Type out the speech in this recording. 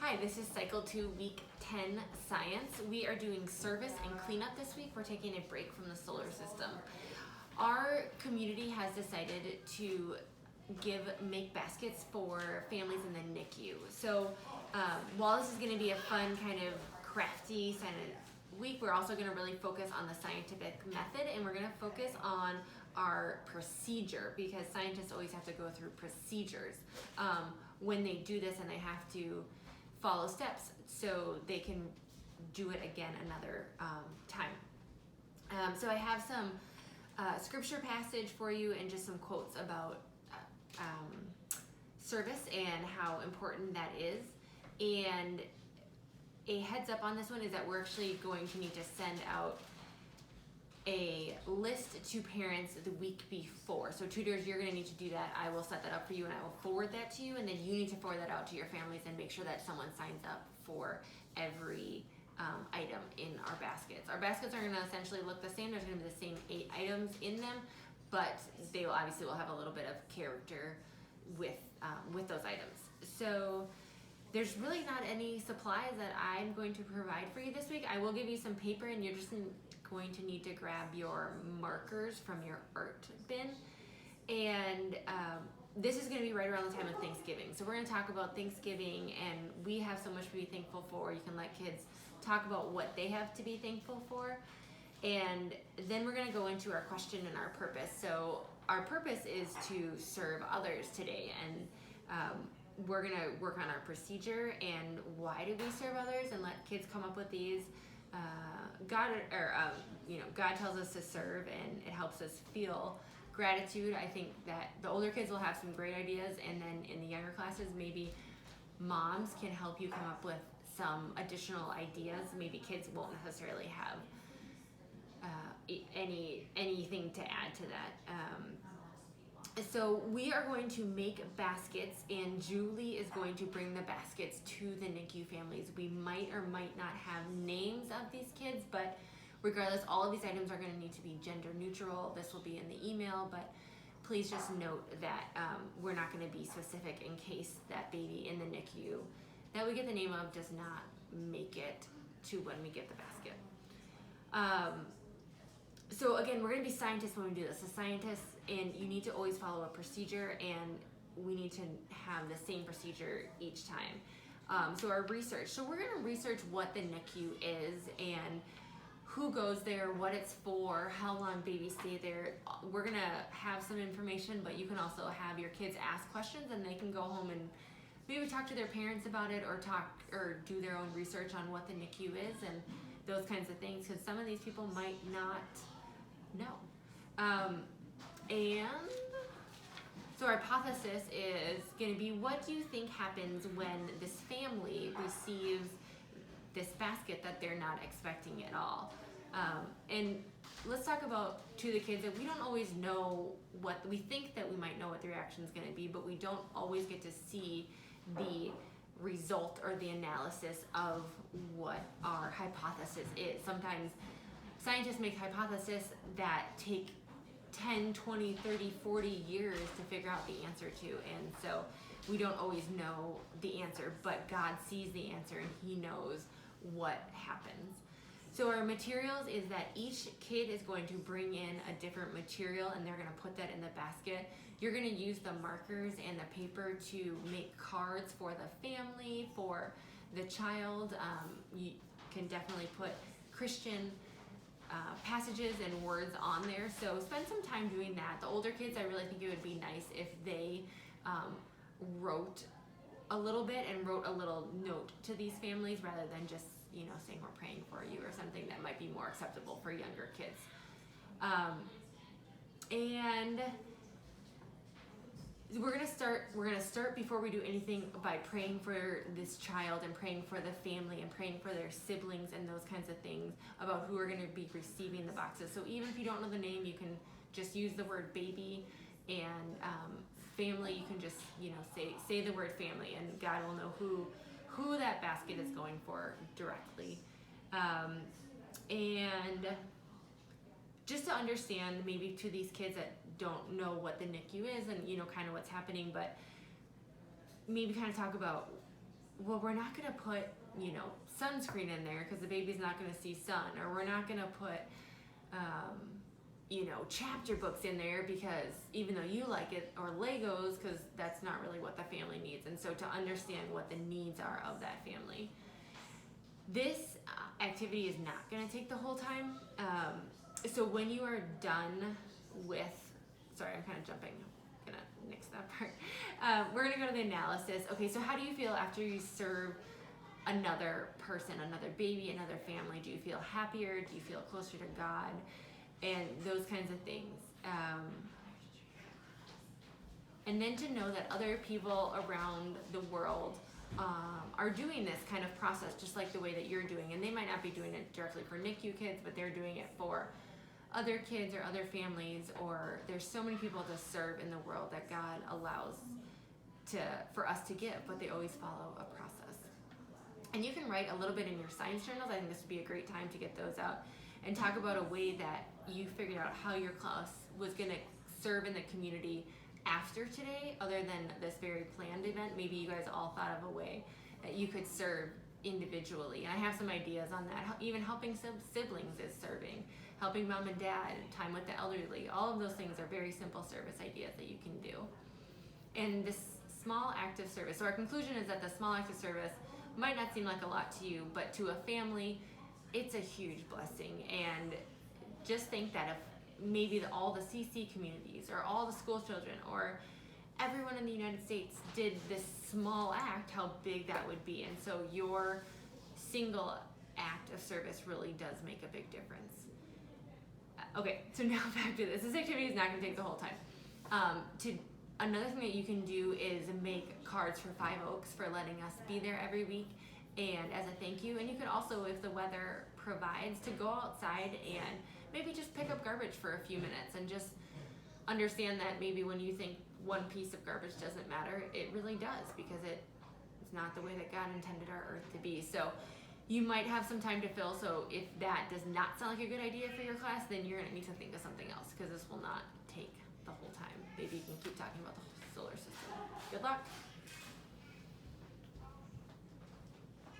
Hi, this is Cycle 2, Week 10 Science. We are doing service and cleanup this week. We're taking a break from the solar system. Our community has decided to make baskets for families in the NICU. So while this is going to be a fun kind of crafty kind of week, we're also going to really focus on the scientific method, and we're going to focus on our procedure, because scientists always have to go through procedures when they do this, and they have to follow steps so they can do it again another time. So I have some scripture passage for you and just some quotes about service and how important that is. And a heads up on this one is that we're actually going to need to send out a list to parents the week before. So tutors, you're going to need to do that. I will set that up for you and I will forward that to you, and then you need to forward that out to your families and make sure that someone signs up for every item in our baskets. Our baskets are going to essentially look the same. There's going to be the same 8 items in them, but they will obviously have a little bit of character with those items. So there's really not any supplies that I'm going to provide for you this week. I will give you some paper, and you're just going to need to grab your markers from your art bin. And this is going to be right around the time of Thanksgiving. So we're going to talk about Thanksgiving, and we have so much to be thankful for. You can let kids talk about what they have to be thankful for. And then we're going to go into our question and our purpose. So our purpose is to serve others today, and we're going to work on our procedure and why do we serve others, and let kids come up with these. God tells us to serve, and it helps us feel gratitude. I think that the older kids will have some great ideas, and then in the younger classes, maybe moms can help you come up with some additional ideas. Maybe kids won't necessarily have anything to add to that. So we are going to make baskets, and Julie is going to bring the baskets to the NICU families. We might or might not have names of these kids, but regardless, all of these items are going to need to be gender neutral. This will be in the email, but please just note that we're not going to be specific in case that baby in the NICU that we get the name of does not make it to when we get the basket. So again, we're going to be scientists when we do this. So scientists, and you need to always follow a procedure, and we need to have the same procedure each time. So our research. So we're going to research what the NICU is and who goes there, what it's for, how long babies stay there. We're going to have some information, but you can also have your kids ask questions, and they can go home and maybe talk to their parents about it, or do their own research on what the NICU is and those kinds of things, because some of these people might not know. And so our hypothesis is going to be, what do you think happens when this family receives this basket that they're not expecting at all? And let's talk about, to the kids, that we don't always know we think that we might know what the reaction is going to be, but we don't always get to see the result or the analysis of what our hypothesis is. Sometimes scientists make hypotheses that take 10, 20, 30, 40 years to figure out the answer to, and so we don't always know the answer, but God sees the answer and He knows what happens. So our materials is that each kid is going to bring in a different material, and they're going to put that in the basket. You're going to use the markers and the paper to make cards for the family, for the child. You can definitely put Christian passages and words on there. So spend some time doing that. The older kids, I really think it would be nice if they wrote a little bit and wrote a little note to these families, rather than just saying we're praying for you or something that might be more acceptable for younger kids. And we're gonna start before we do anything by praying for this child and praying for the family and praying for their siblings and those kinds of things about who are gonna be receiving the boxes. So even if you don't know the name, you can just use the word baby, and family, you can just say the word family, and God will know who that basket is going for directly. And just to understand, maybe to these kids that don't know what the NICU is and kind of what's happening, but maybe kind of talk about well, we're not going to put, sunscreen in there because the baby's not going to see sun, or we're not going to put, chapter books in there because even though you like it, or Legos, because that's not really what the family needs. And so to understand what the needs are of that family. This activity is not going to take the whole time. So when you are done with, sorry, I'm kind of jumping, I'm going to nix that part. We're going to go to the analysis. Okay, so how do you feel after you serve another person, another baby, another family? Do you feel happier? Do you feel closer to God? And those kinds of things. And then to know that other people around the world are doing this kind of process just like the way that you're doing. And they might not be doing it directly for NICU kids, but they're doing it for other kids or other families, or there's so many people to serve in the world that God allows for us to give, but they always follow a process. And you can write a little bit in your science journals. I think this would be a great time to get those out and talk about a way that you figured out how your class was going to serve in the community after today, other than this very planned event. Maybe you guys all thought of a way that you could serve individually. And I have some ideas on that. Even helping siblings is serving. Helping mom and dad, time with the elderly. All of those things are very simple service ideas that you can do. And this small act of service. So our conclusion is that the small act of service might not seem like a lot to you, but to a family, it's a huge blessing. And just think that if maybe all the CC communities or all the school children or everyone in the United States did this small act, how big that would be. And so your single act of service really does make a big difference. Okay, so now back to this. This activity is not going to take the whole time. Another thing that you can do is make cards for Five Oaks for letting us be there every week, and as a thank you. And you could also, if the weather provides, to go outside and maybe just pick up garbage for a few minutes, and just understand that maybe when you think one piece of garbage doesn't matter, it really does, because it's not the way that God intended our earth to be. So you might have some time to fill. So if that does not sound like a good idea for your class, then you're going to need to think of something else, because this will not take the whole time. Maybe you can keep talking about the solar system. Good luck.